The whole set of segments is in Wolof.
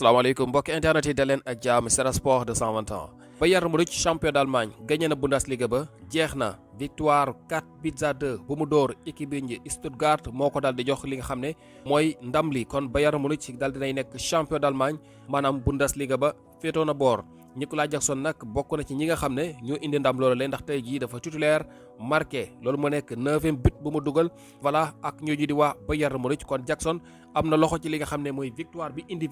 asalaamaaleykum mbokki internet yi daleen ak jàmm Sen Sport 221 Bayern Munich champion d'Allemagne gagné na Bundesliga ba jeex na victoire 4-2 bu mu dóor équipe bi Stuttgart moo ko daal di jox li nga xam ne mooy ndam li kon Bayern Munich daal dinay nekk champion d'Allemagne maanaam Bundesliga ba féetoo na boor Nicolas Jackson nag bokk na ci ñi nga xam ne ñoo indi ndam loolu leen ndax tey jii dafa titulaire marqué loolu mu nekk 9e but bu mu dugal voilà ak ñoo ji di waa Bayern Munich kon Jackson am na loxo ci li nga xam ne mooy victoire bi indi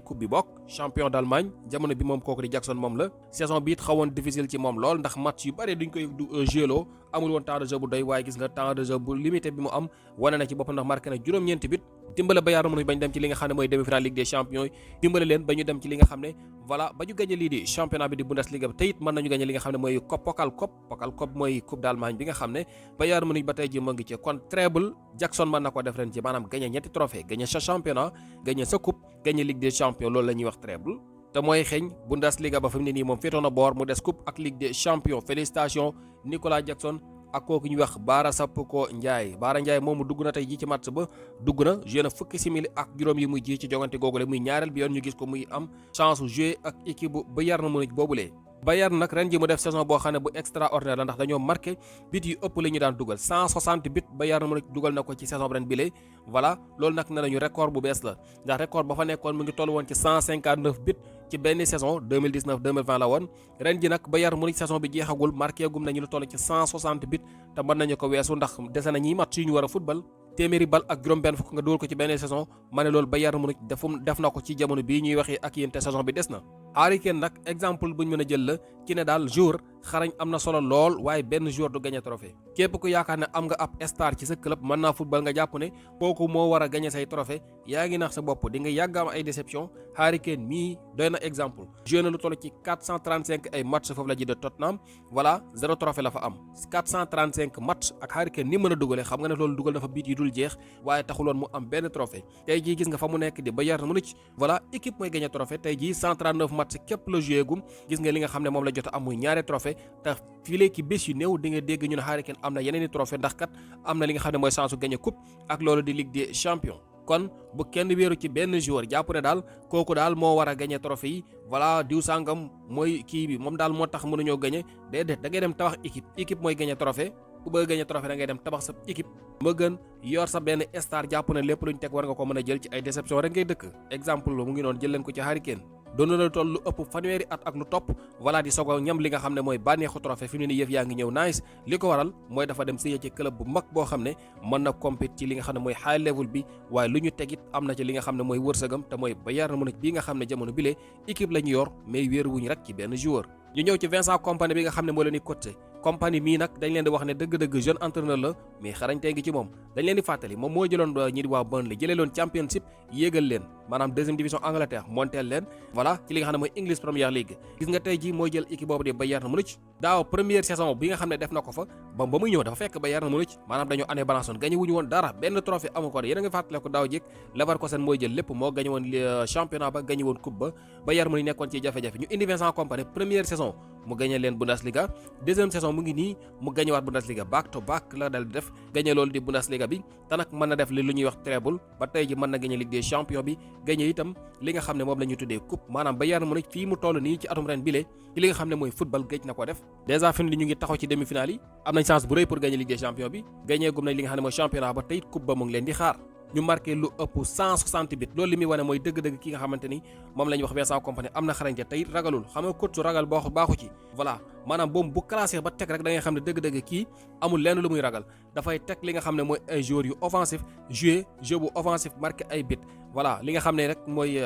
coupe bi bokk champion d'Allemagne jamono bi moom kooku di Jackson moom la saison bi it xawoon difficile ci moom lool ndax match yu bari duñ koy jëloo amul woon temps de jeu bu doy waaye gis nga temps de jeu bu limité bi mu am wane na ci boppam ndax marqué na juróom-ñeenti but dimbale Bayern Munich bañ dem ci li nga xam ne mooy demi-finale Ligue des Champions dimbale leen ba ñu dem ci li nga xam ne voilà ba ñu gagné lii di championnat bi di Bundesliga bi te it mën nañu gagné li nga xam ne mooy Pokal Cup mooy coupe d'Allemagne bi nga xam ne Bayern Munich ba tey ji mu ngi ci kon treble Jackson mën na ko def ren ci maanaam gagné ñetti trophée gagné sa championnat gagné sa coupe gagné Ligue des Champions loolu la ñuy wax treble te mooy xeeñ Bundesliga ba fi mu ne nii moom féetoo na boor mu des coupe ak Ligue des Champions félicitations Nicolas Jackson ak kooku ñuy wax Baara Ndiaye moomu dugg na tey jii ci match ba dugg na joué na fukki simili ak juróom yi muy ji ci jogante googule muy ñaareel bi yoon ñu gis ko muy am chance joué ak équipe bu Bayern Munich boobulee Bayern nag ren ji mu def saison boo xam ne bu extraordinaire la ndax dañoo marqué bit yu ëpp la ñu daan dugal 160 bit Bayern Munich dugal na ko ci saison ren bile voilà loolu nag ne nañu record bu bees la ndax record ba fa nekkoon mu ngi toll woon ci 159 bit ci benn saison 2019-2020 la woon ren ji nag Bayern Munich saison bi jeexagul marqué gum nañu lu toll ci 160 bit te mën nañu ko weesu ndax dese na ñiy match yu ñu war a football téeméeri bal ak juróom-benn fukk nga dugal ko ci benn saison ma ne loolu Bayern Munich def na ko ci jamono bii ñuy waxee ak yéen te saison bi des na. Harry Kane nag exemple bu ñu mën a jël la ci ne daal joueur xarañ am na solo lool waaye benn joueur du gagné trophée képp ku yaakaar ne am nga ab star ci sa club mën naa football nga jàpp ne kooku moo war a gagné say trophée yaa ngi nax sa bopp di nga yàgg am ay déception Harry Kane mii doy na exemple joué na lu toll ci 435 ay match foofu la ji de Tottenham voilà 0 trophée la fa am 435 match ak Harry Kane ni mën a dugalee xam nga ne loolu dugal na fa biit yi dul jeex waaye taxuloon mu am benn trophée tey jii gis nga fa mu nekk di Bayern Munich voilà équipe mooy gagné trophée tey jii 139 match képp la joué gum gis nga li nga xam ne moom la jot a am muy ñaari trophée te fii ki bés yu néew di nga dégg ñu ne Harry Kane am na yeneen i trophée ndax kat am na li nga xam ne mooy chance su gagné coupe ak loolu di Ligue des Champions kon bu kenn wéeru ci benn joueur jàpp ne daal kooku daal moo war a gagné trophée yi voilà diw sàngam mooy kii bi moom daal moo tax mënuñoo gagné déedéet da ngay dem tabax équipe mooy gagné trophée ku bëgg a gagné trophée da ngay dem tabax sa équipe ma gën yor sa benn star jàpp ne lépp luñ teg war nga ko mën a jël ci ay déception rek ngay dëkk exemple mu ngi noonu jël leen ko ci Harry Kane doon na toll lu ëpp fanweeri at ak lu topp voilà di sogo ñam li nga xam ne mooy bànneexu trophée fi mu ne nii yëf yaa ngi ñëw nice li ko waral mooy dafa dem signé ci club bu mag boo xam ne mën na compéter ci li nga xam ne mooy high level bi waaye lu ñu tegit am na ci li nga xam ne mooy wërsëgam te mooy Bayern Munich bii nga xam ne jamono bile équipe la ñu yor mais wéeruwuñu rek ci benn joueur ñu ñëw ci Vincent Kompany bi nga xam ne moo leen di coacher Kompany mii nag dañ leen di wax ne dëgg-dëgg jeune entraîneur la mais xarañte ngi ci moom dañ leen di fàttali moom moo jëloon ñi di waa Burnley jëlee loon championship yéegal leen maanaam deuxième division Angleterre monteel leen voilà ci li nga xam ne mooy English Premier League gis nga tey ji mooy jël équipe boobu di Bayern Munich daaw première saison bi nga xam ne def na ko fa ba muy ñëw dafa fekk Bayern Munich maanaam dañoo année balance woon gagné wuñu woon dara benn trophée amu ko de yéen a ngi fàttale ko daaw jéeg Leverkusen mooy jël lépp moo gagné woon championnat ba gagné woon coupe ba Bayern Munich nekkoon ci jafe-jafe ñu indi Vincent Kompany première saison mu gagné leen Bundesliga deuxième saison mu ngi nii mu gagné waat Bundesliga back to back la dal di def gagné loolu di Bundesliga bi te nag mën na def li lu ñuy wax treble ba tey ji mën na gagné Ligue des Champions bi gagné itam li nga xam ne moom la ñu tuddee coupe maanaam Bayern Munich fii mu toll nii ci atum ren bile ci li nga xam ne mooy football géej na ko def déjà fi ñu ngi taxaw ci demi-finale yi am nañ chance bu rëy pour gagné Ligue des Champions bi gagné gum nañ li nga xam ne mooy championnat ba tey coupe ba mu ngi leen di xaar ñu marqué lu ëpp 160 bit loolu li muy wane mooy dëgg-dëgg ki nga xamante ni moom la ñuy wax Vincent Kompany am na xarañte tey ragalul xam nga coach su ragal baaxu ci voilà maanaam boobu bu classé ba teg rek da ngay xam ne dëgg-dëgg kii amul lenn lu muy ragal dafay teg li nga xam ne mooy ay joueurs yu offensif jeu bu offensif marqué ay bit voilà li nga xam ne rek mooy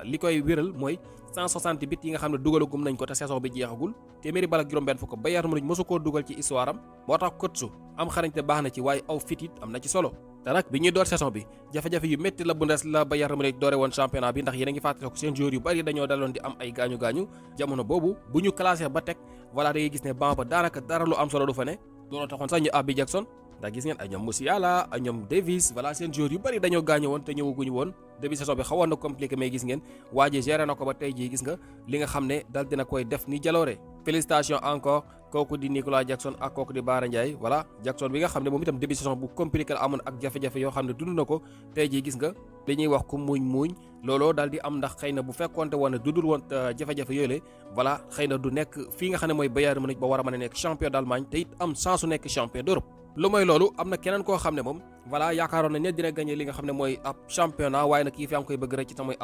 li koy wéral mooy 160 bit yi nga xam ne dugalagum nañ ko te saison bi jeexagul téeméeri bal ak juróom-benn fukk Bayern Munich mosu koo dugal ci histoire am moo tax coach su am xarañte baax na ci waaye aw fit it am na ci solo te nag bi ñuy door saison bi jafe-jafe yu métti la Bayern Munich doore woon championnat bi ndax yéen a ngi fàttaliku seen joueurs yu bari dañoo daloon di am ay gaañu-gaañu jamono boobu bu ñu classé ba teg voilà da ngay gis ne banc ba daanaka dara lu am solo du fa ne doonoo taxoon sax ñu abbi Jackson ndax gis ngeen ay ñoom Musiala ay ñoom Davis voilà seen joueurs yu bari dañoo gaañu woon te ñëwaguñu woon début saison bi xawoon na compliqué mais gis ngeen waaje géré na ko ba tey jii gis nga li nga xam ne dal dina koy def ni jaloore félicitations encore kooku di Nicolas Jackson ak kooku di Baara Ndiaye voilà Jackson bi nga xam ne moom itam début saison bu compliqué la amoon ak jafe-jafe yoo xam ne dund na ko tey jii gis nga li ñuy wax ku muñ looloo daal di am ndax xëy na bu fekkonte woon ne dudul woon jafe-jafe yooyu voilà xëy na du nekk fii nga xam ne mooy Bayern Munich ba war a mën a nekk champion d'Allemagne te it am chance su nekk champion d'Europe. lu mooy loolu am na keneen koo xam ne moom voilà yaakaaroon nañ ne dina gagné li nga xam ne mooy ab championnat waaye nag kii fi am koy bëgg rek ci tam mooy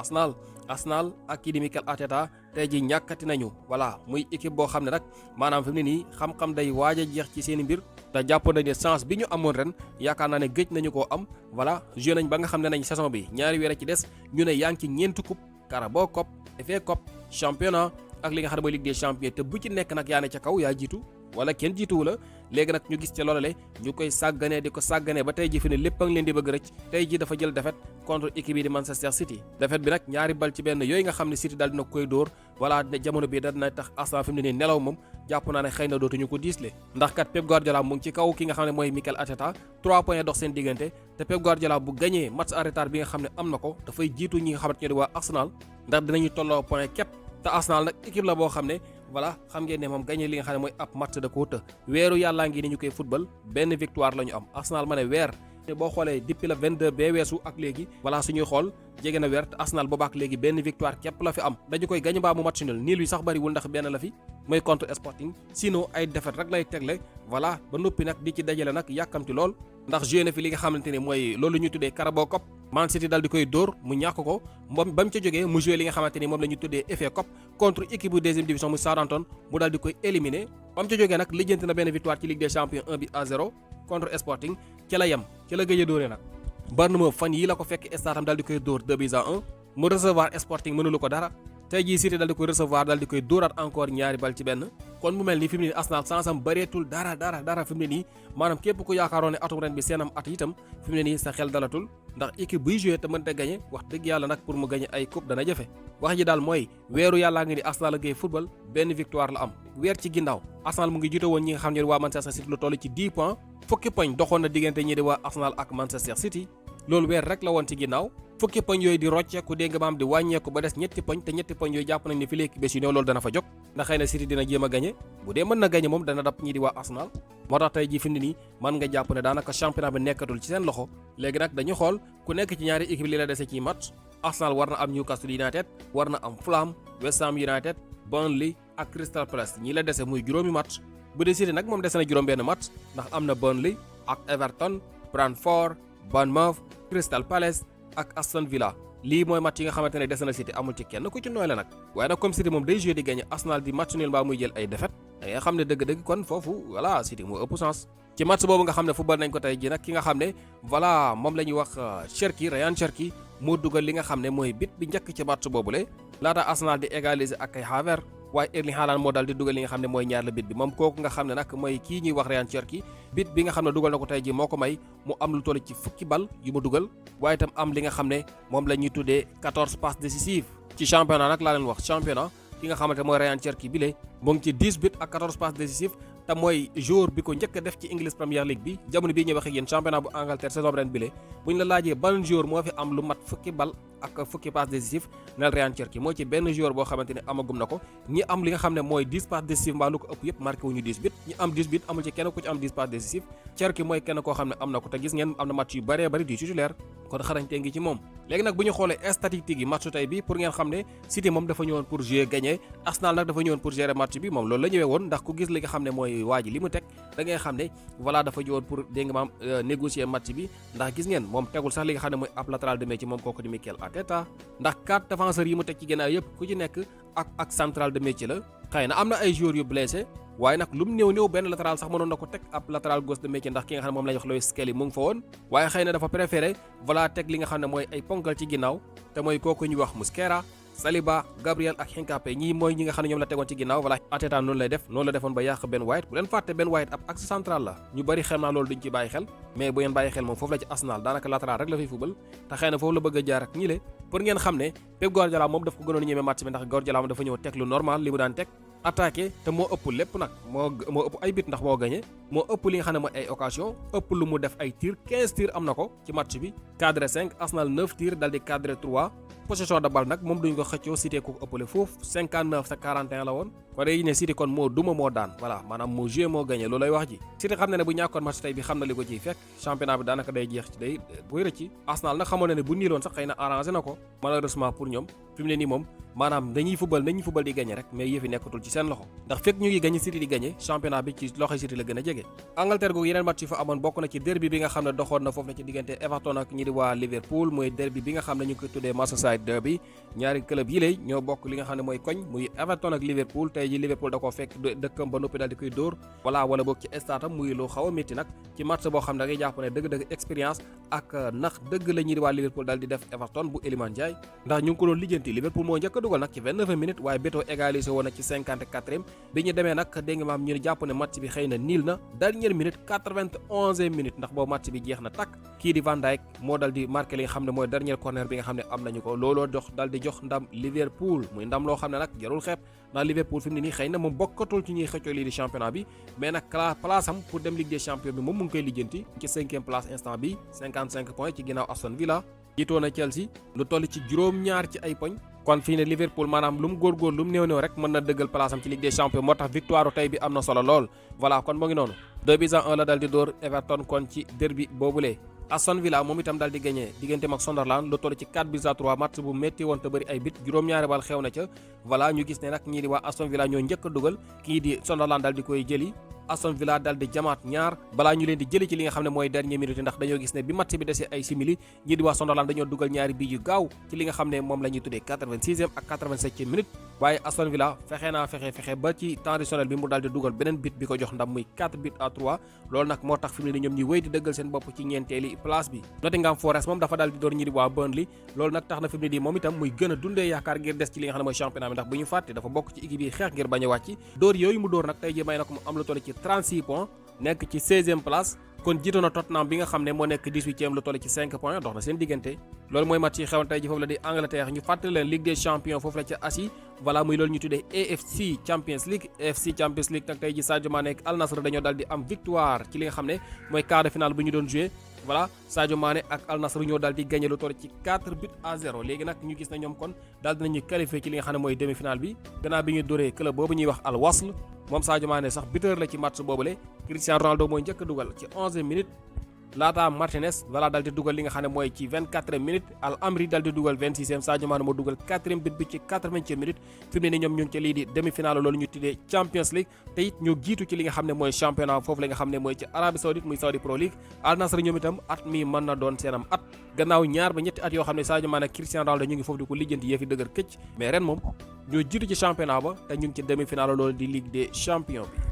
Arsenal ak kii di Mikel Arteta tey ji ñàkkati nañu voilà muy équipe boo xam ne nag maanaam fi mu ne nii xam-xam day waaj a jeex ci seen i mbir te jàpp nañ ne chance bi ñu amoon ren yaakaar naa ne gëj nañu koo am voilà joué nañ ba nga xam ne nañ saison bi ñaari weer ci des ñu ne yaa ngi ci ñeenti coupe Carabao Cup FA Cup championnat ak li nga xam ne mooy Ligue des champions te bu ci nekk nag yaa ne ca kaw yaa jiitu wala kenn jiituwu la léegi nag ñu gis ca loolale ñu koy sàgganee di ko sàgganee ba tey ji fi ne lépp a ngi leen di bëgg rëcc tey ji dafa jël défaite contre équipe yi di Manchester City défaite bi nag ñaari bal ci benn yooyu nga xam ne City daal dina koy dóor voilà jamono bii da dina tax Arsenal fi mu ne nii nelaw moom jàpp naa ne xëy na dootuñu ko diisle ndax kat Pep Guardiola mu ngi ci kaw ki nga xam ne mooy Mikel Arteta 3 points dox seen diggante te Pep Guardiola bu gagné match en retard bi nga xam ne am na ko dafay jiitu ñi nga xamante ne di waa Arsenal ndax dinañu tolloo point képp te Arsenal nag équipe la boo xam ne voilà xam ngeen ne moom gagné li nga xam ne mooy ab match de ko të weeru yàllaa ngi ni ñu koy football benn victoire la ñu am Arsenal ma ne weer te boo xoolee depuis le 22 bee weesu ak léegi voilà suñuy xool jege na weer te Arsenal boobaak léegi benn victoire képp la fi am dañu koy gagné baa mu match nul niil wi sax bariwul ndax benn la fi mooy contre Sporting sinon ay défaite rek lay tegle voilà ba noppi nag di ci dajale nag yàkkamti lool ndax joué na fi li nga xamante ne mooy loolu ñu tuddee Carabao Cup Man City dal di koy dóor mu ñàkk ko moom ba mu ca jógee mu joué li nga xamante ni moom la ñu tuddee FA Cup contre équipe bu deuxième division mu Southampton mu dal di koy éliminé ba mu ca jógee nag lijjanti na benn victoire ci Ligue des champions 1-0 contre Sporting ci la yem ci la gëj a dóoree nag Bournemouth fan yii la ko fekk stade dal di koy dóor 2-1 mu recevoir Sporting mënulu ko dara tey jii City dal di koy recevoir dal di koy dóoraat encore ñaari bal ci benn kon mu mel ni fi mu ne nii Arsenal sansam bëreetul dara fi mu ne nii maanaam képp ku yaakaaroon ne atum ren bi seenam at itam fi mu ne nii sa xel dalatul ndax équipe buy joué te mënta gagné wax dëgg yàlla nag pour mu gagné ay coupe dana jafe wax ji daal mooy weeru yàllaa ngi ni Arsenal ngay football benn victoire la am weer ci ginnaaw Arsenal mu ngi jiite woon ñi nga xam ne waa Manchester City lu toll ci 10 points fukki poñ doxoon na diggante ñi di waa Arsenal ak Manchester City loolu weer rek la woon ci ginnaaw fukki poñ yooyu di rocceeku dégg nga maam di wàññeeku ba des ñetti poñ te ñetti poñ yooyu jàpp nañ ne fi léegi bés yu néew loolu dana fa jóg ndax xëy na City dina jéem a gagné bu dee mën na gagné moom dana dab ñi di waa Arsenal moo tax tey jii fi mu ne nii mën nga jàpp ne daanaka championnat bi nekkatul ci seen loxo léegi nag dañu xool ku nekk ci ñaari équipe li la dese ci match Arsenal war na am Newcastle United war na am Fulham West Ham United Burnley ak Crystal Palace ñi la dese muy juróomi match bu dee City nag moom dese na juróom benn match ndax am na Burnley ak Everton Brentford Bournemouth Crystal Palace ak Aston Villa lii mooy match yi nga xamante ne des na City amul ci kenn ku ci nooy la nag waaye nag comme City moom day joué di gagné Arsenal di match nul mbaa muy jël ay défaite da nga xam ne dëgg-dëgg kon foofu voilà City moo ëpp chance ci match boobu nga xam ne football nañ ko tey ji nag ki nga xam ne voilà moom la ñuy wax Ryan Cherki moo dugal li nga xam ne mooy bit bi njëkk ci match boobule laata Arsenal di égaliser ak Kai Havertz waaye Erling Haaland moo daal di dugal li nga xam ne mooy ñaar la bit bi moom kooku nga xam ne nag mooy kii ñuy wax Ryan Cherki bit bi nga xam ne dugal na ko tey ji moo ko may mu am lu toll ci fukki bal yu mu dugal waaye itam am li nga xam ne moom la ñuy tuddee 14 passes décisives ci championnat nag laa leen wax championnat ki nga xamante mooy Ryan Cherki bile mu ngi ci 10 buts ak 14 passes décisives te mooy joueur bi ko njëkk a def ci English Premier League bi jamono bii ñuy wax ak yéen championnat bu Angleterre saison ren bile bu ñu la laajee ban joueur moo fi am lu mat fukki bal ak fukki passes décisives nel Ryan Cherki moo ci benn joueur boo xamante ne amagum na ko ñi am li nga xam ne mooy 10 passes décisives mbaa lu ko ëpp yëpp marqué wuñu 10 buts ñi am 10 buts amul ci kenn ku ci am 10 passes décisives Cherki mooy kenn koo xam ne am na ko te gis ngeen am na match yu bëree bëri du titulaire kon xarañte ngi ci moom léegi nag bu ñu xoolee statistiques yi match tey bi pour ngeen xam ne City moom dafa ñëwoon pour jouer gagner Arsenal nag dafa ñëwoon pour gérer match bi moom loolu la ñëwee woon ndax ku gis li nga xam ne mooy waa ji li mu teg da ngay xam ne voilà dafa ñëwoon pour dégg nga maam négocier match bi ndax gis ngeen moom tegul sax li nga xam ne mooy ab latéral de métier moom kooku di Mikel Arteta ndax 4 défenseurs yi mu teg ci ginnaaw yëpp ku ci nekk ak central de métier la xëy na am na ay joueurs yu blessé waaye nag lu mu néew benn latéral sax mënoon na ko teg ab latéral gauche de métier ndax ki nga xam ne moom la ñu wax Loïs Skelly mu ngi fa woon waaye xëy na dafa préféré voilà teg li nga xam ne mooy ay ponkal ci ginnaaw te mooy kooku ñuy wax Mosquera Saliba Gabriel ak Hincapé ñii mooy ñi nga xam ne ñoom la tegoon ci ginnaaw voilà Arteta noonu lay def noonu la defoon ba yàq Ben White bu leen fàtte Ben White ab axe central la ñu bëri xam naa loolu duñ ci bàyyi xel mais bu ngeen bàyyi xel moom foofu la ci Arsenal daanaka latéral rek la fiy fubal te xëy na foofu la bëgg a jaar ak ñi le pour ngeen xam ne Pep Guardiola moom daf ko gënoon ñemee match bi ndax Guardiola moom dafa ñëw teg lu normal li mu daan teg attaqué te moo ëpp lépp nag moo ëpp ay bit ndax moo gagné moo ëpp li nga xam ne mooy ay occasion ëpp lu mu def ay tir 15 tir am na ko ci match bi cadré 5 Arsenal 9 tir dal di cadré 3 possession de balle nag moom duñ ko xëccoo City ko ëppale foofu 59 sa 41 la woon kon day ne City kon moo duma moo daan voilà maanaam moo joué moo gagné loolu lay wax ji City xam na ne bu ñàkkoon match tey bi xam na li ko ciy fekk championnat bi daanaka day jeex ci day buy rëcc Arsenal nag xamoon na ne bu niiloon sax xëy na arrangé na ko malheureusement pour ñoom fi mu ne nii moom maanaam dañuy football di gagné rek mais yëfi nekkatul ci seen loxo ndax fekk ñu ngi gagné City di gagné championnat bi ci loxoy City la gën a jege Angleterre googu yeneen match yi fa amoon bokk na ci derby bi nga xam ne doxoon na foofu na ci diggante Everton ak ñi di waa Liverpool mooy derby bi nga xam ne ñu ngi koy tuddee Merseyside derby ñaari club yi lay ñoo bokk li nga xam ne mooy koñ muy Everton ak Liverpool tey ji Liverpool da koo fekk dëkkam ba noppi daal di koy dóor wala boog ci stade am muy lu xaw a métti nag ci match boo xam ne da ngay jàpp ne dëgg-dëgg expérience ak ndax dëgg la ñi di waa Liverpool daal di def Everton bu Iliman Ndiaye ndax ñu ngi ko doon lijjanti Liverpool moo njëkk a dugal nag ci 29 minutes waaye Beto égalisé woon na ci 54e bi ñu demee nag dégg nga maam ñu jàpp ne match bi xëy na niil na dernière minute 91e minute ndax boobu match bi jeex na takk kii di Van Dijk moo dal di marqué li nga xam ne mooy dernier corner bi nga xam ne am nañu ko looloo dal di jox ndam Liverpool muy ndam loo xam ne nag jarul xeeb ndax Liverpool fi mu ne nii xëy na moom bokkatul ci ñuy xëccoo lii di championnat bi mais nag place am pour dem Ligue des champions bi moom mu ngi koy lijjanti ci 5e place instant bi 55 points ci ginnaaw Aston Villa jiitoo na Chelsea lu toll ci juróom-ñaar ci ay poñ kon fii ne Liverpool maanaam lu mu góorgóor lu mu néew rek mën na dëggal place am ci Ligue des champions moo tax victoire tey bi am na solo lool voilà kon moo ngi noonu 2-1 la dal di dóor Everton kon ci derby boobulee Aston Villa moom itam daal di gagné digganteem ak Sunderland lu toll ci 4-3 match bu métti woon te bëri ay bit juróom-ñaari bal xew na ca voilà ñu gis ne nag ñii di waa Aston Villa ñoo njëkk a dugal kii di Sunderland daal di koy jëli Aston Villa dal di jamaat ñaar balaa ñu leen di jëli ci li nga xam ne mooy dernière minute ndax dañoo gis ne bi match bi desee ay simili ñii di waa Sunderland dañoo dugal ñaari bii yu gaaw ci li nga xam ne moom la ñuy tuddee 86e ak 87e minute waaye Aston Villa fexe ba ci temps additionnel bi mu daal di dugal beneen bit bi ko jox ndam muy 4-3 loolu nag moo tax fi mu ne ni ñoom ñuy wéy di dëggal seen bopp ci ñeenteeli place bi Nottingham Forest moom dafa daal di door ñi di waa Burnley loolu nag tax na fi mu ne nii moom itam muy gën a dundee yaakaar ngir des ci li nga xam ne mooy championnat bi ndax bu ñu fàtte dafa bokk ci équipe yi xeex ngir bañ a wàcc dóor yooyu mu dóor nag tey ji may na ko mu am lu toll ci 36 points nekk ci 16e place kon jiitoon na Tottenham bi nga xam ne moo nekk 18e lu toll ci 5 points dox na seen diggante loolu mooy match yi xewoon tey ji foofu la di Angleterre ñu fàttali leen Ligue des champions foofu la ca Asie voilà muy loolu ñu tuddee AFC Champions League nag tey ji Sadio Mané ak Al Nassr dañoo daal di am victoire ci li nga xam ne mooy quart de finale bu ñu doon joué voilà Sadio Mané ak Al Nassr ñoo daal di gagné lu toll ci 4-0 léegi nag ñu gis na ñoom kon daal dinañu qualifié ci li nga xam ne mooy demi-finale bi gannaaw bi ñu dóoree club boobu ñuy wax Al Wasl moom Sadio Mané sax buteur la ci match boobule Cristiano Ronaldo mooy njëkk a dugal ci 11e minute laata Martinez voilà dal di dugal li nga xam ne mooy ci 24e minute Al Amri dal di dugal 26e Sadio Mané moo dugal 4e bit bi ci 80e minute fi mu ne ni ñoom ñu ngi ci lii di demi-finale loolu ñu tuddee Champions League te it ñoo jiitu ci li nga xam ne mooy championnat foofu la nga xam ne mooy ci Arabie Saoudite muy Saudi Pro League Al Nassr ñoom itam at mi mën na doon seenam at gannaaw ñaar ba ñetti at yoo xam ne Sadio Mané ak Cristiano Ronaldo ñu ngi foofu di ko lijjanti yëfi dëgër këcc mais ren moom ñoo jiitu ci championnat ba te ñu ngi ci demi-finale loolu di Ligue des champions bi